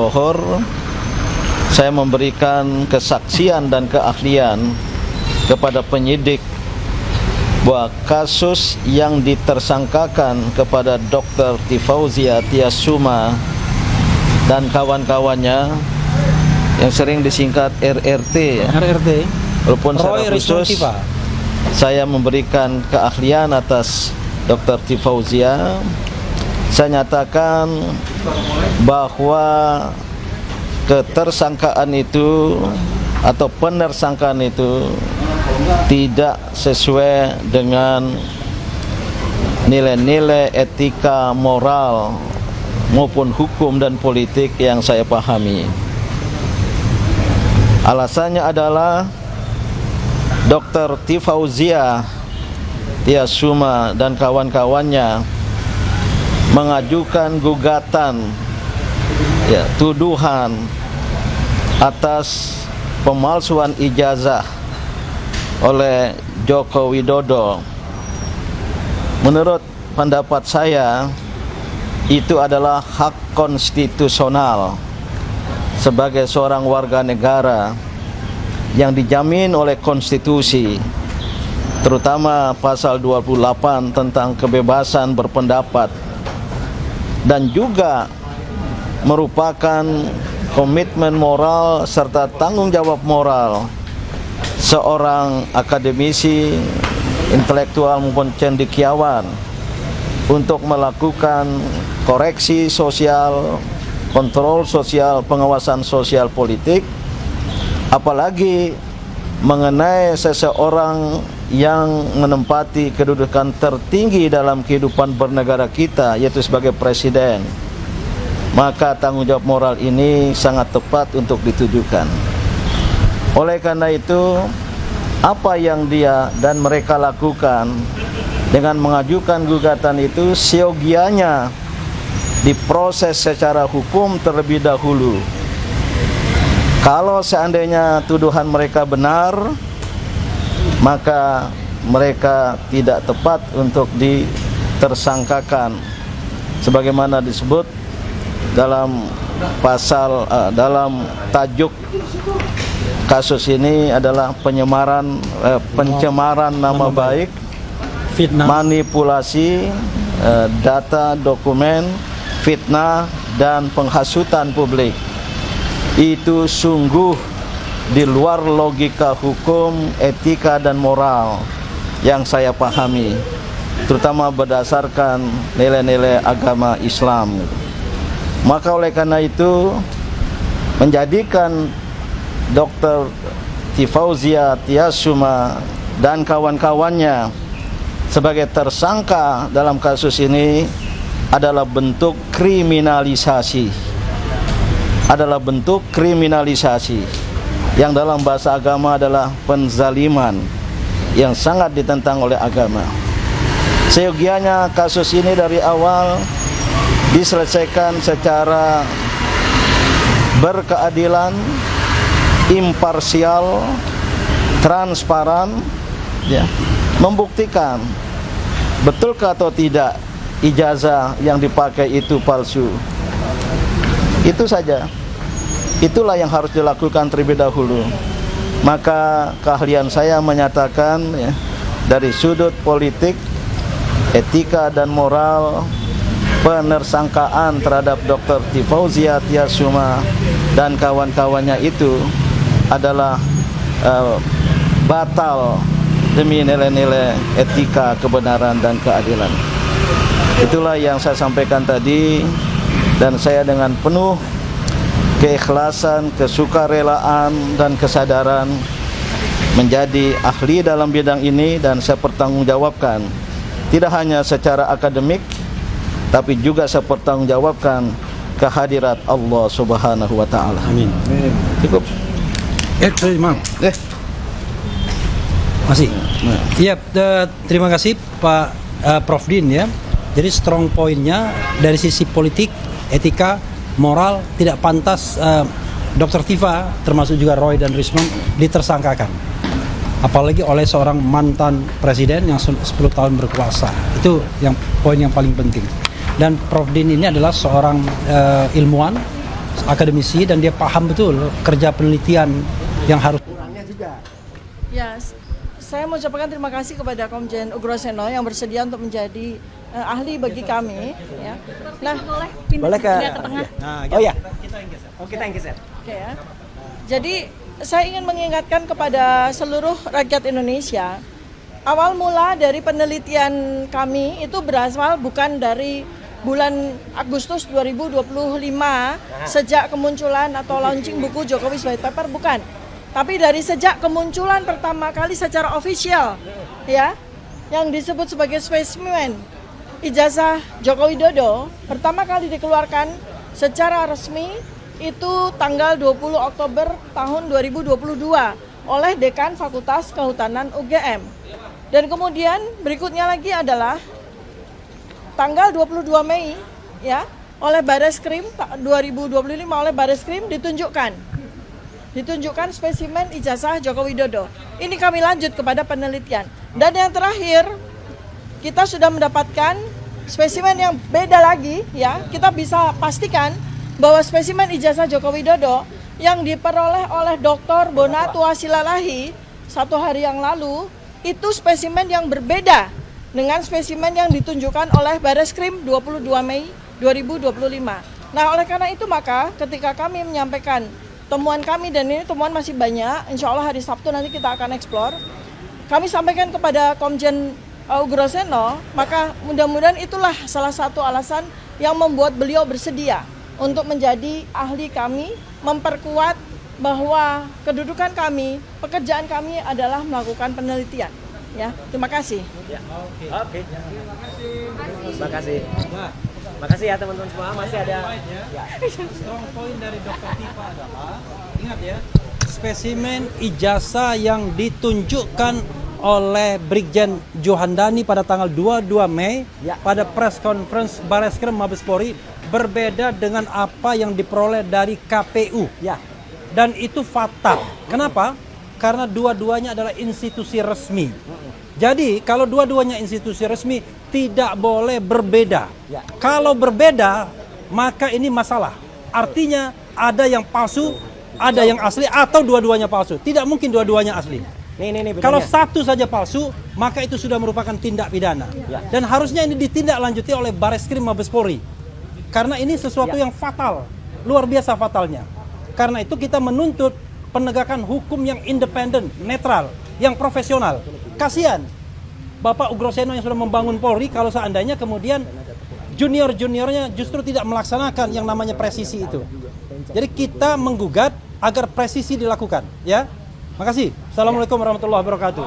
Johor saya memberikan kesaksian dan keahlian kepada penyidik bahwa kasus yang ditersangkakan kepada Dr. Tifauzia Tiasuma dan kawan-kawannya yang sering disingkat RRT ya. RRT. Walaupun secara khusus saya memberikan keahlian atas Dr. Tifauzia, saya nyatakan bahwa ketersangkaan itu atau penersangkaan itu tidak sesuai dengan nilai-nilai etika, moral maupun hukum dan politik yang saya pahami. Alasannya adalah Dr. Tifauzia Tiasuma dan kawan-kawannya mengajukan gugatan tuduhan atas pemalsuan ijazah oleh Joko Widodo. Menurut pendapat saya, itu adalah hak konstitusional sebagai seorang warga negara yang dijamin oleh konstitusi, terutama pasal 28 tentang kebebasan berpendapat, dan juga merupakan komitmen moral serta tanggung jawab moral seorang akademisi, intelektual maupun cendekiawan untuk melakukan koreksi sosial, kontrol sosial, pengawasan sosial politik, apalagi mengenai seseorang yang menempati kedudukan tertinggi dalam kehidupan bernegara kita, yaitu sebagai presiden. Maka tanggung jawab moral ini sangat tepat untuk ditujukan. Oleh karena itu, apa yang dia dan mereka lakukan dengan mengajukan gugatan itu seyogianya diproses secara hukum terlebih dahulu. Kalau seandainya tuduhan mereka benar, maka mereka tidak tepat untuk ditersangkakan sebagaimana disebut dalam pasal dalam tajuk kasus ini adalah pencemaran nama baik, fitnah, manipulasi data dokumen, fitnah dan penghasutan publik. Itu sungguh di luar logika hukum, etika dan moral yang saya pahami, terutama berdasarkan nilai-nilai agama Islam. Maka oleh karena itu, menjadikan Dr. Tifauzia Tiasuma dan kawan-kawannya sebagai tersangka dalam kasus ini adalah bentuk kriminalisasi. Adalah bentuk kriminalisasi yang dalam bahasa agama adalah penzaliman yang sangat ditentang oleh agama. Seyogianya kasus ini dari awal diselesaikan secara berkeadilan, imparsial, transparan, ya, membuktikan betulkah atau tidak ijazah yang dipakai itu palsu. Itu saja. Itulah yang harus dilakukan terlebih dahulu. Maka keahlian saya menyatakan ya, dari sudut politik, etika dan moral, penersangkaan terhadap Dr. Tifauzia Tiasuma dan kawan-kawannya itu adalah batal demi nilai-nilai etika, kebenaran dan keadilan. Itulah yang saya sampaikan tadi, dan saya dengan penuh keikhlasan, kesukarelaan dan kesadaran menjadi ahli dalam bidang ini, dan saya pertanggungjawabkan tidak hanya secara akademik, tapi juga saya pertanggungjawabkan kehadirat Allah Subhanahu wa taala. Amin. Cukup. Maaf. Masih. Iya, terima kasih Pak Prof Din ya. Jadi strong pointnya dari sisi politik, etika, moral tidak pantas Dr. Tifa termasuk juga Roy dan Risman ditersangkakan. Apalagi oleh seorang mantan presiden yang 10 tahun berkuasa. Itu yang poin yang paling penting. Dan Prof Din ini adalah seorang ilmuwan akademisi dan dia paham betul kerja penelitian yang harus. Ya, saya mau ucapkan terima kasih kepada Komjen Ugroseno yang bersedia untuk menjadi ahli bagi kami. Ya. Nah, Boleh ke tengah. Oh ya. Kita yang geser. Oke ya. Jadi saya ingin mengingatkan kepada seluruh rakyat Indonesia, awal mula dari penelitian kami itu berasal bukan dari bulan Agustus 2025 sejak kemunculan atau launching buku Jokowi's White Paper, bukan. Tapi dari sejak kemunculan pertama kali secara official, ya, yang disebut sebagai spesimen ijazah Joko Widodo pertama kali dikeluarkan secara resmi itu tanggal 20 Oktober tahun 2022 oleh Dekan Fakultas Kehutanan UGM. Dan kemudian berikutnya lagi adalah tanggal 22 Mei ya oleh Bareskrim 2025 oleh Bareskrim ditunjukkan spesimen ijazah Joko Widodo. Ini kami lanjut kepada penelitian. Dan yang terakhir, kita sudah mendapatkan spesimen yang beda lagi ya. Kita bisa pastikan bahwa spesimen ijazah Joko Widodo yang diperoleh oleh Dr. Bonatua Silalahi 1 hari yang lalu itu spesimen yang berbeda dengan spesimen yang ditunjukkan oleh Bareskrim 22 Mei 2025. Nah, oleh karena itu maka ketika kami menyampaikan temuan kami, dan ini temuan masih banyak, insya Allah hari Sabtu nanti kita akan eksplor, kami sampaikan kepada Komjen Ugroseno, maka mudah-mudahan itulah salah satu alasan yang membuat beliau bersedia untuk menjadi ahli kami, memperkuat bahwa kedudukan kami, pekerjaan kami adalah melakukan penelitian. Ya, terima kasih. Oke. Terima kasih. Terima kasih ya teman-teman semua. Masih ada. Ya. Strong point dari Dr. Tifa adalah, ingat ya, spesimen ijazah yang ditunjukkan oleh Brigjen Johandani pada tanggal 22 Mei Ya. pada press conference Bareskrim Mabes Polri berbeda dengan apa yang diperoleh dari KPU. Ya. Dan itu fatal. Kenapa? Karena dua-duanya adalah institusi resmi. Jadi kalau dua-duanya institusi resmi tidak boleh berbeda. Ya. Kalau berbeda maka ini masalah. Artinya ada yang palsu, ada yang asli, atau dua-duanya palsu. Tidak mungkin dua-duanya asli. Nih Kalau bedanya. satu saja palsu, maka itu sudah merupakan tindak pidana. Ya. Dan harusnya ini ditindaklanjuti oleh Bareskrim Mabes Polri. Karena ini sesuatu Ya. yang fatal, luar biasa fatalnya. Karena itu kita menuntut penegakan hukum yang independen, netral, yang profesional. Kasihan Bapak Ugroseno yang sudah membangun Polri kalau seandainya kemudian junior-juniornya justru tidak melaksanakan yang namanya presisi itu. Jadi kita menggugat agar presisi dilakukan, ya. Makasih. Assalamualaikum warahmatullahi wabarakatuh.